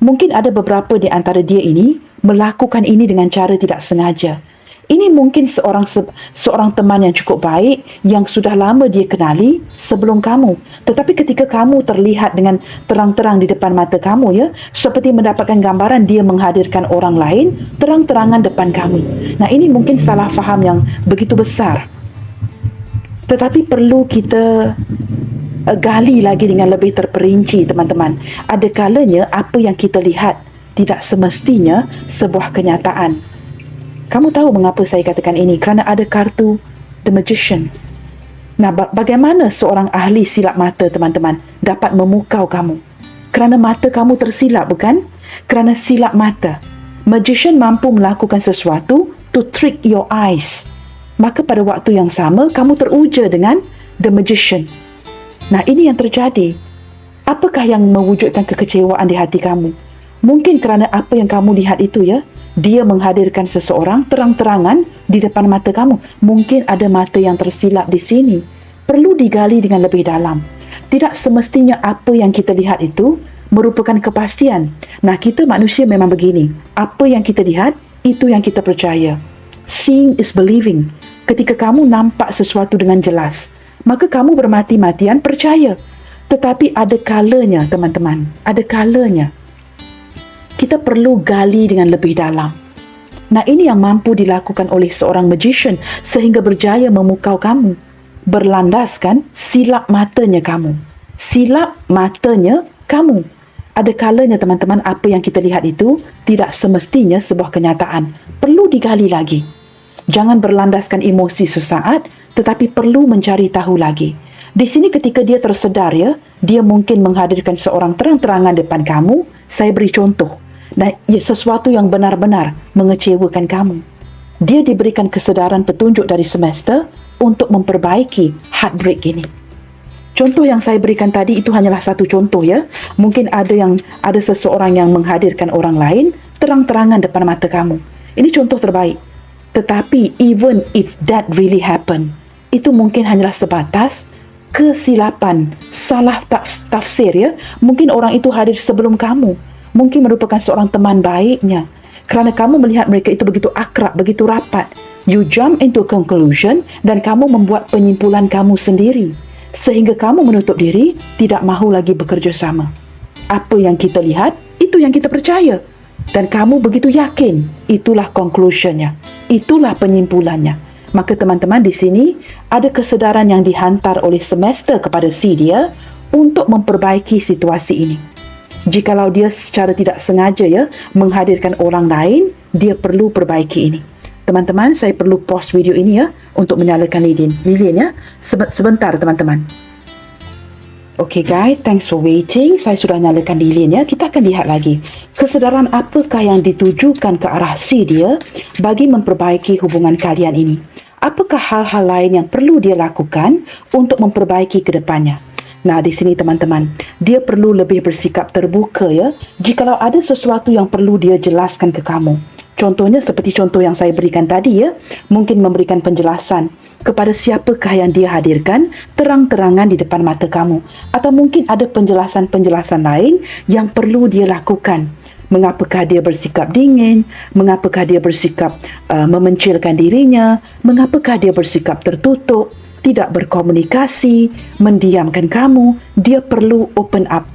Speaker 1: Mungkin ada beberapa di antara dia ini melakukan ini dengan cara tidak sengaja. Ini mungkin seorang teman yang cukup baik yang sudah lama dia kenali sebelum kamu. Tetapi ketika kamu terlihat dengan terang-terang di depan mata kamu ya, seperti mendapatkan gambaran dia menghadirkan orang lain terang-terangan depan kamu. Nah, ini mungkin salah faham yang begitu besar. Tetapi perlu kita gali lagi dengan lebih terperinci teman-teman. Ada kalanya apa yang kita lihat tidak semestinya sebuah kenyataan. Kamu tahu mengapa saya katakan ini? Kerana ada kartu The Magician. Nah, bagaimana seorang ahli silap mata teman-teman dapat memukau kamu? Kerana mata kamu tersilap, bukan? Kerana silap mata. Magician mampu melakukan sesuatu to trick your eyes. Maka pada waktu yang sama kamu teruja dengan The Magician. Nah, ini yang terjadi. Apakah yang mewujudkan kekecewaan di hati kamu? Mungkin kerana apa yang kamu lihat itu ya, dia menghadirkan seseorang terang-terangan di depan mata kamu. Mungkin ada mata yang tersilap di sini. Perlu digali dengan lebih dalam. Tidak semestinya apa yang kita lihat itu merupakan kepastian. Nah, kita manusia memang begini. Apa yang kita lihat, itu yang kita percaya. Seeing is believing. Ketika kamu nampak sesuatu dengan jelas, maka kamu bermati-matian percaya. Tetapi ada kalanya, teman-teman. Ada kalanya kita perlu gali dengan lebih dalam. Nah, ini yang mampu dilakukan oleh seorang magician sehingga berjaya memukau kamu. Berlandaskan silap matanya kamu. Silap matanya kamu. Ada kalanya teman-teman, apa yang kita lihat itu tidak semestinya sebuah kenyataan. Perlu digali lagi. Jangan berlandaskan emosi sesaat, tetapi perlu mencari tahu lagi. Di sini ketika dia tersedar ya, dia mungkin menghadirkan seorang terang-terangan depan kamu. Saya beri contoh. Dan sesuatu yang benar-benar mengecewakan kamu. Dia diberikan kesedaran petunjuk dari semesta untuk memperbaiki heartbreak ini. Contoh yang saya berikan tadi itu hanyalah satu contoh ya. Mungkin ada seseorang yang menghadirkan orang lain terang-terangan depan mata kamu. Ini contoh terbaik. Tetapi even if that really happen, itu mungkin hanyalah sebatas kesilapan, salah tafsir ya. Mungkin orang itu hadir sebelum kamu. Mungkin merupakan seorang teman baiknya. Kerana kamu melihat mereka itu begitu akrab, begitu rapat. You jump into a conclusion dan kamu membuat penyimpulan kamu sendiri. Sehingga kamu menutup diri, tidak mahu lagi bekerja sama. Apa yang kita lihat, itu yang kita percaya. Dan kamu begitu yakin, itulah conclusionnya. Itulah penyimpulannya. Maka teman-teman di sini, ada kesedaran yang dihantar oleh semesta kepada si dia untuk memperbaiki situasi ini. Jikalau dia secara tidak sengaja ya menghadirkan orang lain, dia perlu perbaiki ini. Teman-teman, saya perlu pause video ini ya untuk menyalakan lilin ya. Sebentar teman-teman. Okay guys, thanks for waiting. Saya sudah nyalakan lilin ya. Kita akan lihat lagi kesedaran apakah yang ditujukan ke arah si dia bagi memperbaiki hubungan kalian ini. Apakah hal-hal lain yang perlu dia lakukan untuk memperbaiki ke depannya? Nah, di sini teman-teman, dia perlu lebih bersikap terbuka ya. Jikalau ada sesuatu yang perlu dia jelaskan ke kamu. Contohnya seperti contoh yang saya berikan tadi ya, mungkin memberikan penjelasan kepada siapakah yang dia hadirkan terang-terangan di depan mata kamu. Atau mungkin ada penjelasan-penjelasan lain yang perlu dia lakukan. Mengapakah dia bersikap dingin, mengapakah dia bersikap memencilkan dirinya, mengapakah dia bersikap tertutup, tidak berkomunikasi, mendiamkan kamu. Dia perlu open up.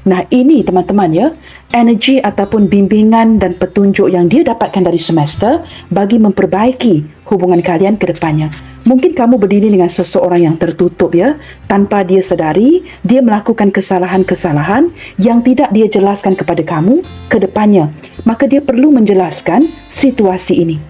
Speaker 1: Nah, ini teman-teman ya, energi ataupun bimbingan dan petunjuk yang dia dapatkan dari semesta bagi memperbaiki hubungan kalian ke depannya. Mungkin kamu berdiri dengan seseorang yang tertutup ya, tanpa dia sedari, dia melakukan kesalahan-kesalahan yang tidak dia jelaskan kepada kamu ke depannya. Maka dia perlu menjelaskan situasi ini.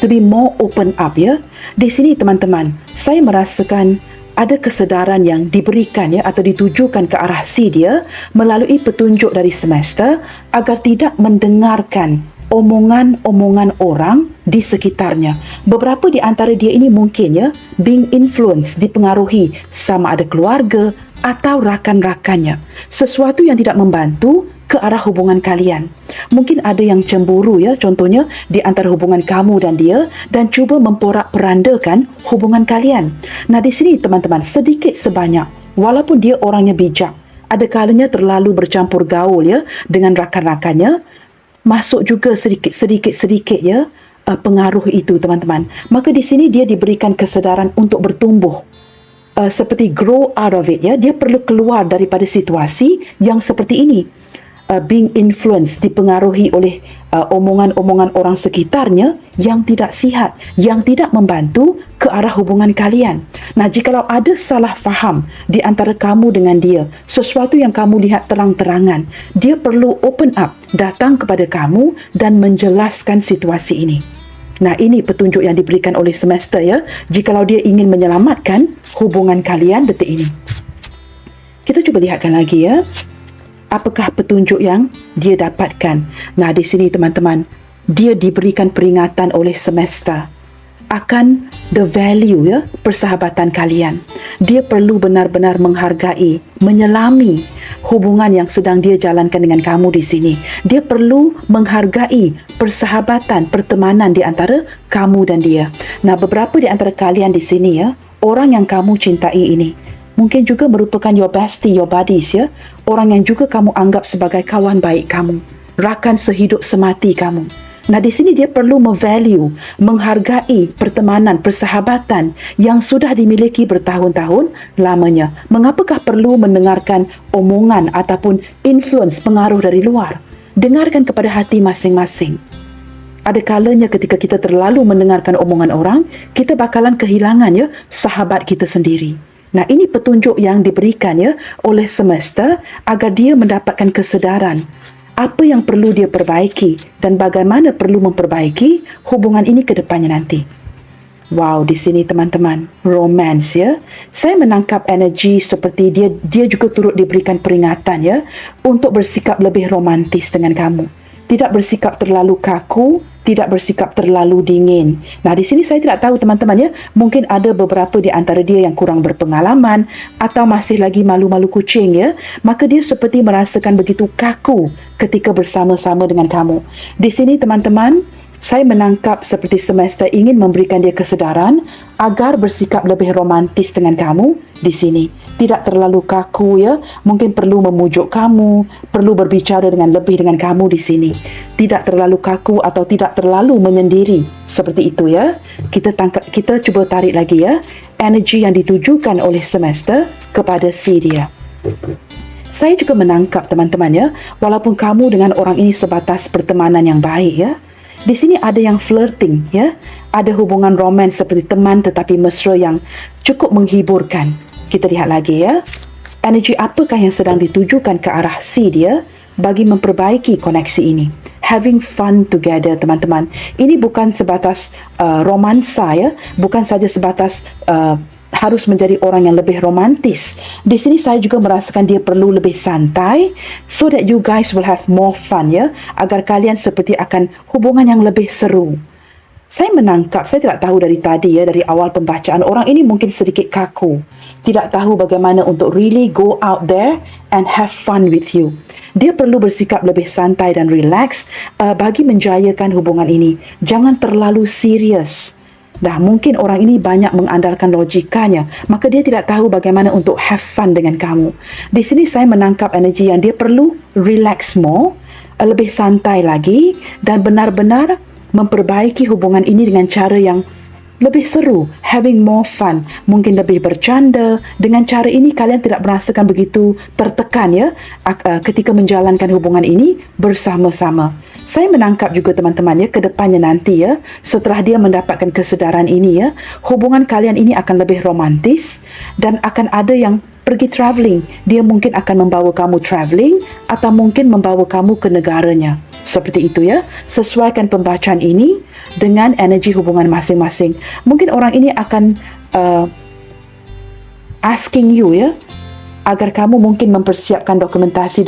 Speaker 1: To be more open up ya. Di sini teman-teman, saya merasakan ada kesedaran yang diberikan ya atau ditujukan ke arah si dia melalui petunjuk dari semesta agar tidak mendengarkan omongan-omongan orang di sekitarnya. Beberapa di antara dia ini mungkin ya being influenced, dipengaruhi sama ada keluarga atau rakan-rakannya. Sesuatu yang tidak membantu ke arah hubungan kalian. Mungkin ada yang cemburu ya, contohnya di antara hubungan kamu dan dia dan cuba memporak-perandakan hubungan kalian. Nah, di sini teman-teman, sedikit sebanyak walaupun dia orangnya bijak, ada kalanya terlalu bercampur gaul ya dengan rakan-rakannya, masuk juga sedikit ya pengaruh itu teman-teman. Maka di sini dia diberikan kesedaran untuk bertumbuh. Seperti grow out of it ya, dia perlu keluar daripada situasi yang seperti ini. Being influenced, dipengaruhi oleh omongan-omongan orang sekitarnya yang tidak sihat, yang tidak membantu ke arah hubungan kalian. Nah, jikalau ada salah faham di antara kamu dengan dia, sesuatu yang kamu lihat terang-terangan, dia perlu open up, datang kepada kamu dan menjelaskan situasi ini. Nah, ini petunjuk yang diberikan oleh semesta ya, jikalau dia ingin menyelamatkan hubungan kalian detik ini. Kita cuba lihatkan lagi ya. Apakah petunjuk yang dia dapatkan? Nah, di sini teman-teman, dia diberikan peringatan oleh semesta akan the value ya persahabatan kalian. Dia perlu benar-benar menghargai, menyelami hubungan yang sedang dia jalankan dengan kamu di sini. Dia perlu menghargai persahabatan, pertemanan di antara kamu dan dia. Nah, beberapa di antara kalian di sini ya, orang yang kamu cintai ini mungkin juga merupakan your bestie, your buddies ya. Orang yang juga kamu anggap sebagai kawan baik kamu, rakan sehidup semati kamu. Nah, di sini dia perlu mevalue, menghargai pertemanan, persahabatan yang sudah dimiliki bertahun-tahun lamanya. Mengapakah perlu mendengarkan omongan ataupun influence pengaruh dari luar? Dengarkan kepada hati masing-masing. Ada kalanya ketika kita terlalu mendengarkan omongan orang, kita bakalan kehilangan ya sahabat kita sendiri. Nah, ini petunjuk yang diberikan ya oleh semesta agar dia mendapatkan kesedaran apa yang perlu dia perbaiki dan bagaimana perlu memperbaiki hubungan ini ke depannya nanti. Wow, di sini teman-teman, romance ya. Saya menangkap energi seperti dia juga turut diberikan peringatan ya untuk bersikap lebih romantis dengan kamu. Tidak bersikap terlalu kaku, tidak bersikap terlalu dingin. Nah, di sini saya tidak tahu teman-teman ya, mungkin ada beberapa di antara dia yang kurang berpengalaman atau masih lagi malu-malu kucing ya, maka dia seperti merasakan begitu kaku ketika bersama-sama dengan kamu. Di sini teman-teman, saya menangkap seperti semesta ingin memberikan dia kesedaran agar bersikap lebih romantis dengan kamu di sini. Tidak terlalu kaku ya, mungkin perlu memujuk kamu, perlu berbicara dengan lebih dengan kamu di sini. Tidak terlalu kaku atau tidak terlalu menyendiri. Seperti itu ya. Kita cuba tarik lagi ya, energi yang ditujukan oleh semesta kepada si dia. Saya juga menangkap teman-teman ya, walaupun kamu dengan orang ini sebatas pertemanan yang baik ya, di sini ada yang flirting ya, ada hubungan romans seperti teman tetapi mesra yang cukup menghiburkan. Kita lihat lagi ya, energi apakah yang sedang ditujukan ke arah si dia bagi memperbaiki koneksi ini. Having fun together teman-teman. Ini bukan sebatas romansa ya, bukan saja sebatas harus menjadi orang yang lebih romantis. Di sini saya juga merasakan dia perlu lebih santai so that you guys will have more fun ya, agar kalian seperti akan hubungan yang lebih seru. Saya menangkap, saya tidak tahu dari tadi ya, dari awal pembacaan, orang ini mungkin sedikit kaku. Tidak tahu bagaimana untuk really go out there and have fun with you. Dia perlu bersikap lebih santai dan relax bagi menjayakan hubungan ini. Jangan terlalu serius. Dah mungkin orang ini banyak mengandalkan logikanya, maka dia tidak tahu bagaimana untuk have fun dengan kamu. Di sini saya menangkap energi yang dia perlu relax more, lebih santai lagi dan benar-benar memperbaiki hubungan ini dengan cara yang lebih seru, having more fun, mungkin lebih bercanda. Dengan cara ini kalian tidak merasakan begitu tertekan ya ketika menjalankan hubungan ini bersama-sama. Saya menangkap juga teman-teman ya, ke depannya nanti ya, setelah dia mendapatkan kesedaran ini ya, hubungan kalian ini akan lebih romantis dan akan ada yang pergi travelling. Dia mungkin akan membawa kamu travelling atau mungkin membawa kamu ke negaranya. Seperti itu ya. Sesuaikan pembacaan ini dengan energi hubungan masing-masing. Mungkin orang ini akan asking you ya, agar kamu mungkin mempersiapkan dokumentasi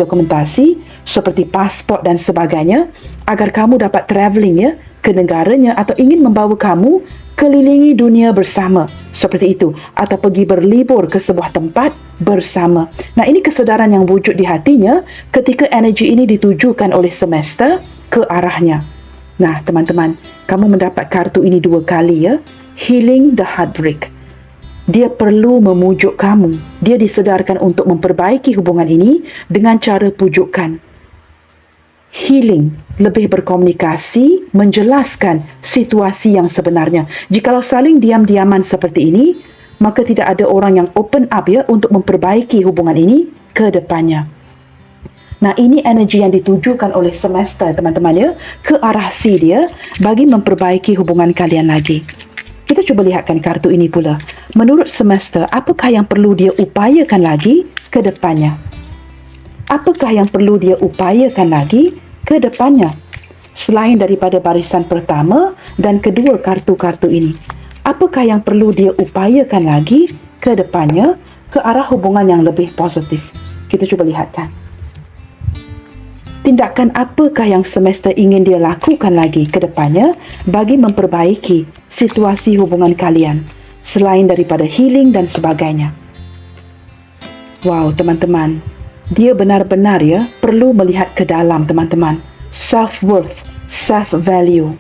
Speaker 1: seperti pasport dan sebagainya, agar kamu dapat travelling ya ke negaranya atau ingin membawa kamu kelilingi dunia bersama. Seperti itu. Atau pergi berlibur ke sebuah tempat bersama. Nah, ini kesedaran yang wujud di hatinya ketika energi ini ditujukan oleh semesta ke arahnya. Nah, teman-teman, kamu mendapat kartu ini 2 kali ya. Healing the heartbreak. Dia perlu memujuk kamu. Dia disedarkan untuk memperbaiki hubungan ini dengan cara pujukan. Healing, lebih berkomunikasi, menjelaskan situasi yang sebenarnya. Jikalau saling diam-diaman seperti ini, maka tidak ada orang yang open up ya untuk memperbaiki hubungan ini ke depannya. Nah, ini energi yang ditujukan oleh semesta teman-teman ya, ke arah si dia bagi memperbaiki hubungan kalian lagi. Kita cuba lihatkan kartu ini pula. Menurut semesta, apakah yang perlu dia upayakan lagi ke depannya? Apakah yang perlu dia upayakan lagi ke depannya? Selain daripada barisan pertama dan kedua kartu-kartu ini, apakah yang perlu dia upayakan lagi ke depannya ke arah hubungan yang lebih positif? Kita cuba lihatkan. Tindakan apakah yang semesta ingin dia lakukan lagi ke depannya bagi memperbaiki situasi hubungan kalian, selain daripada healing dan sebagainya? Wow, teman-teman, dia benar-benar ya perlu melihat ke dalam teman-teman. Self-worth, self-value.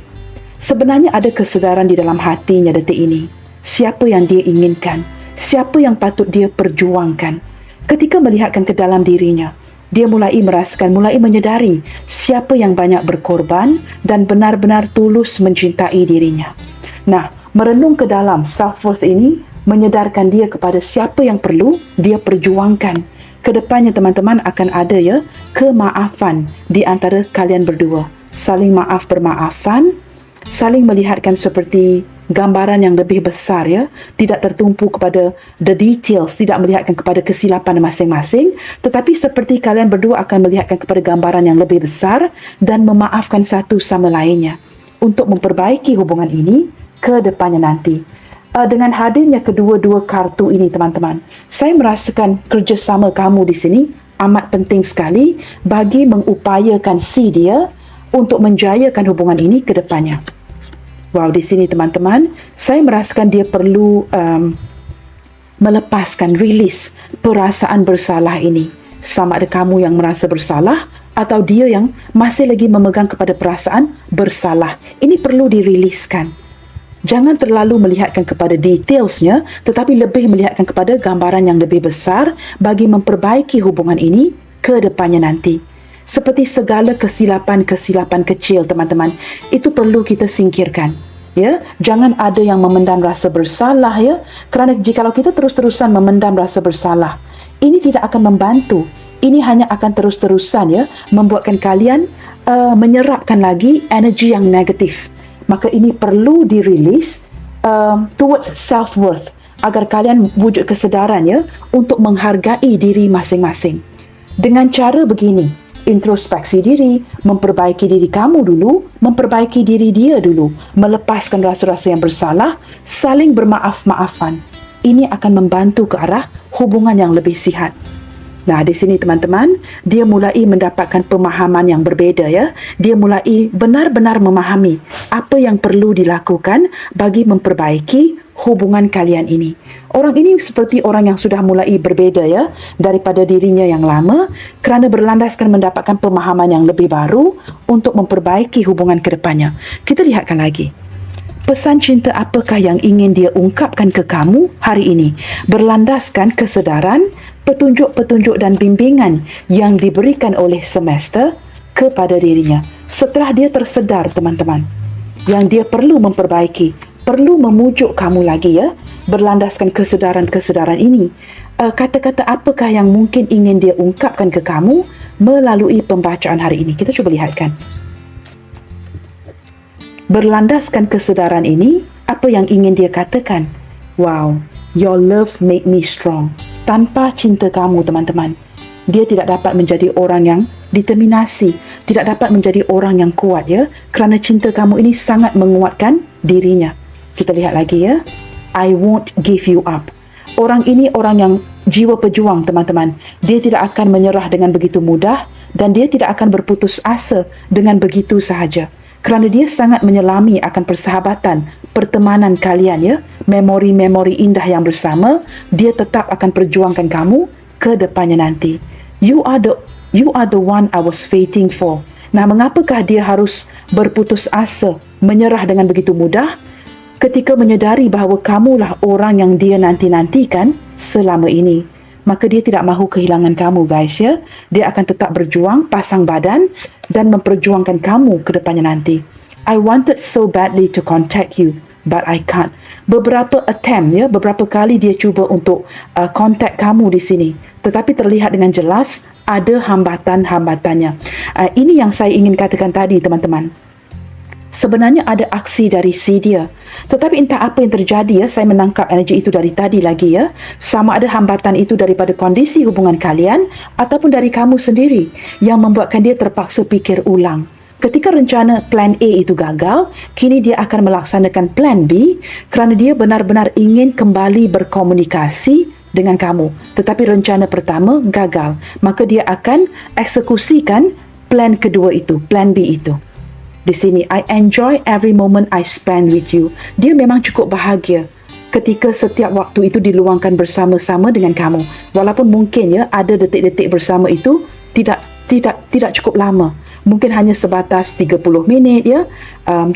Speaker 1: Sebenarnya ada kesedaran di dalam hatinya detik ini. Siapa yang dia inginkan? Siapa yang patut dia perjuangkan? Ketika melihatkan ke dalam dirinya, dia mulai merasakan, mulai menyedari siapa yang banyak berkorban dan benar-benar tulus mencintai dirinya. Nah, merenung ke dalam self-worth ini menyedarkan dia kepada siapa yang perlu dia perjuangkan. Kedepannya teman-teman akan ada ya kemaafan di antara kalian berdua. Saling maaf bermaafan saling melihatkan seperti gambaran yang lebih besar, ya, tidak tertumpu kepada the details, tidak melihatkan kepada kesilapan masing-masing, tetapi seperti kalian berdua akan melihatkan kepada gambaran yang lebih besar dan memaafkan satu sama lainnya untuk memperbaiki hubungan ini ke depannya nanti. Dengan hadirnya kedua-dua kartu ini, teman-teman, saya merasakan kerjasama kamu di sini amat penting sekali bagi mengupayakan si dia untuk menjayakan hubungan ini ke depannya. Wow, di sini teman-teman, saya merasakan dia perlu melepaskan, release perasaan bersalah ini. Sama ada kamu yang merasa bersalah atau dia yang masih lagi memegang kepada perasaan bersalah. Ini perlu diriliskan. Jangan terlalu melihatkan kepada detailsnya, tetapi lebih melihatkan kepada gambaran yang lebih besar bagi memperbaiki hubungan ini ke depannya nanti. Seperti segala kesilapan-kesilapan kecil, teman-teman, itu perlu kita singkirkan. Ya, jangan ada yang memendam rasa bersalah, ya. Kerana jikalau kita terus-terusan memendam rasa bersalah, ini tidak akan membantu. Ini hanya akan terus-terusan, ya, membuatkan kalian menyerapkan lagi energi yang negatif. Maka ini perlu dirilis towards self-worth agar kalian wujud kesedaran, ya, untuk menghargai diri masing-masing. Dengan cara begini, introspeksi diri, memperbaiki diri kamu dulu, memperbaiki diri dia dulu, melepaskan rasa-rasa yang bersalah, saling bermaaf-maafan. Ini akan membantu ke arah hubungan yang lebih sihat. Nah, di sini teman-teman, dia mulai mendapatkan pemahaman yang berbeza, ya. Dia mulai benar-benar memahami apa yang perlu dilakukan bagi memperbaiki hubungan kalian ini. Orang ini seperti orang yang sudah mulai berbeza, ya, daripada dirinya yang lama kerana berlandaskan mendapatkan pemahaman yang lebih baru untuk memperbaiki hubungan ke depannya. Kita lihatkan lagi. Pesan cinta apakah yang ingin dia ungkapkan ke kamu hari ini? Berlandaskan kesedaran, petunjuk-petunjuk dan bimbingan yang diberikan oleh semester kepada dirinya. Setelah dia tersedar, teman-teman, yang dia perlu memperbaiki, perlu memujuk kamu lagi, ya, berlandaskan kesedaran-kesedaran ini. Kata-kata apakah yang mungkin ingin dia ungkapkan ke kamu melalui pembacaan hari ini? Kita cuba lihatkan. Berlandaskan kesedaran ini, apa yang ingin dia katakan? Wow, your love made me strong. Tanpa cinta kamu, teman-teman, dia tidak dapat menjadi orang yang determinasi, tidak dapat menjadi orang yang kuat, ya, kerana cinta kamu ini sangat menguatkan dirinya. Kita lihat lagi, ya. I won't give you up. Orang ini orang yang jiwa pejuang, teman-teman. Dia tidak akan menyerah dengan begitu mudah dan dia tidak akan berputus asa dengan begitu sahaja. Kerana dia sangat menyelami akan persahabatan, pertemanan kalian, ya, memori-memori indah yang bersama, dia tetap akan perjuangkan kamu ke depannya nanti. You are the one I was waiting for. Nah, mengapakah dia harus berputus asa, menyerah dengan begitu mudah? Ketika menyedari bahawa kamulah orang yang dia nanti-nantikan selama ini. Maka dia tidak mahu kehilangan kamu, guys, ya. Dia akan tetap berjuang, pasang badan dan memperjuangkan kamu ke depannya nanti. I wanted so badly to contact you, but I can't. Beberapa attempt, ya, beberapa kali dia cuba untuk contact kamu di sini. Tetapi terlihat dengan jelas ada hambatan-hambatannya. Ini yang saya ingin katakan tadi, teman-teman. Sebenarnya ada aksi dari si dia. Tetapi entah apa yang terjadi, ya, saya menangkap energi itu dari tadi lagi, ya. Sama ada hambatan itu daripada kondisi hubungan kalian ataupun dari kamu sendiri yang membuatkan dia terpaksa fikir ulang. Ketika rencana plan A itu gagal, kini dia akan melaksanakan plan B kerana dia benar-benar ingin kembali berkomunikasi dengan kamu. Tetapi rencana pertama gagal, maka dia akan eksekusikan plan kedua itu, plan B itu. Di sini, I enjoy every moment I spend with you. Dia memang cukup bahagia ketika setiap waktu itu diluangkan bersama-sama dengan kamu. Walaupun mungkin, ya, ada detik-detik bersama itu tidak cukup lama. Mungkin hanya sebatas 30 minit, ya.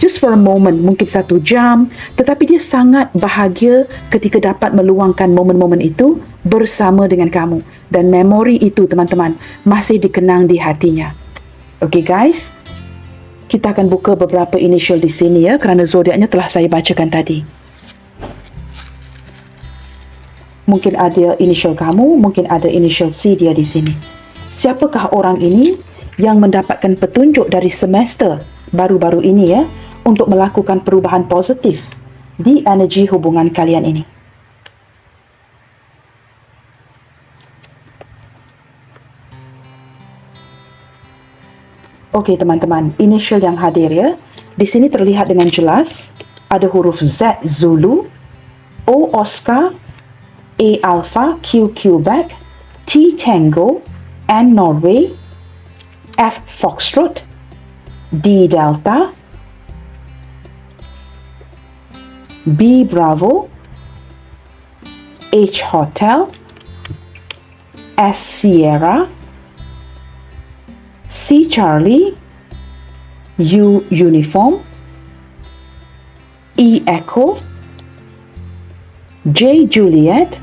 Speaker 1: Just for a moment, mungkin 1 jam. Tetapi dia sangat bahagia ketika dapat meluangkan momen-momen itu bersama dengan kamu. Dan memori itu, teman-teman, masih dikenang di hatinya. Okay, guys? Kita akan buka beberapa initial di sini, ya, kerana zodiaknya telah saya bacakan tadi. Mungkin ada initial kamu, mungkin ada initial C dia di sini. Siapakah orang ini yang mendapatkan petunjuk dari semester baru-baru ini, ya, untuk melakukan perubahan positif di energi hubungan kalian ini. Okey teman-teman, initial yang hadir ya. Di sini terlihat dengan jelas ada huruf Z Zulu, O Oscar, A Alpha, Q Quebec, T Tango, N Norway, F Foxtrot, D Delta, B Bravo, H Hotel, S Sierra, C Charlie, U Uniform, E Echo, J Juliet,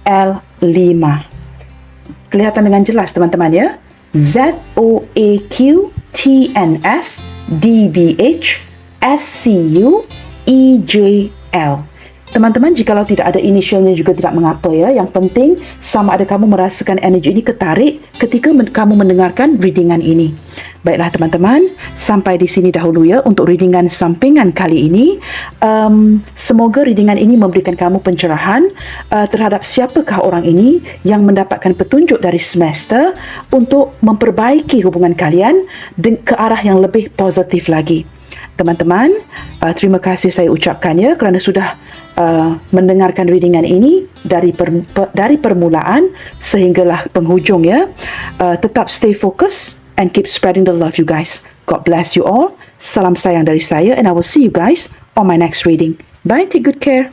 Speaker 1: L Lima. Kelihatan dengan jelas teman-teman ya. Z O A Q T N F D B H S C U E J L. Teman-teman, jikalau tidak ada inisialnya juga tidak mengapa ya. Yang penting sama ada kamu merasakan energi ini ketarik ketika kamu mendengarkan readingan ini. Baiklah teman-teman, sampai di sini dahulu ya untuk readingan sampingan kali ini. Semoga readingan ini memberikan kamu pencerahan terhadap siapakah orang ini yang mendapatkan petunjuk dari semester untuk memperbaiki hubungan kalian ke arah yang lebih positif lagi. Teman-teman, terima kasih saya ucapkan ya kerana sudah mendengarkan readingan ini dari permulaan sehinggalah penghujung ya. Tetap stay focus and keep spreading the love you guys. God bless you all. Salam sayang dari saya and I will see you guys on my next reading. Bye, take good care.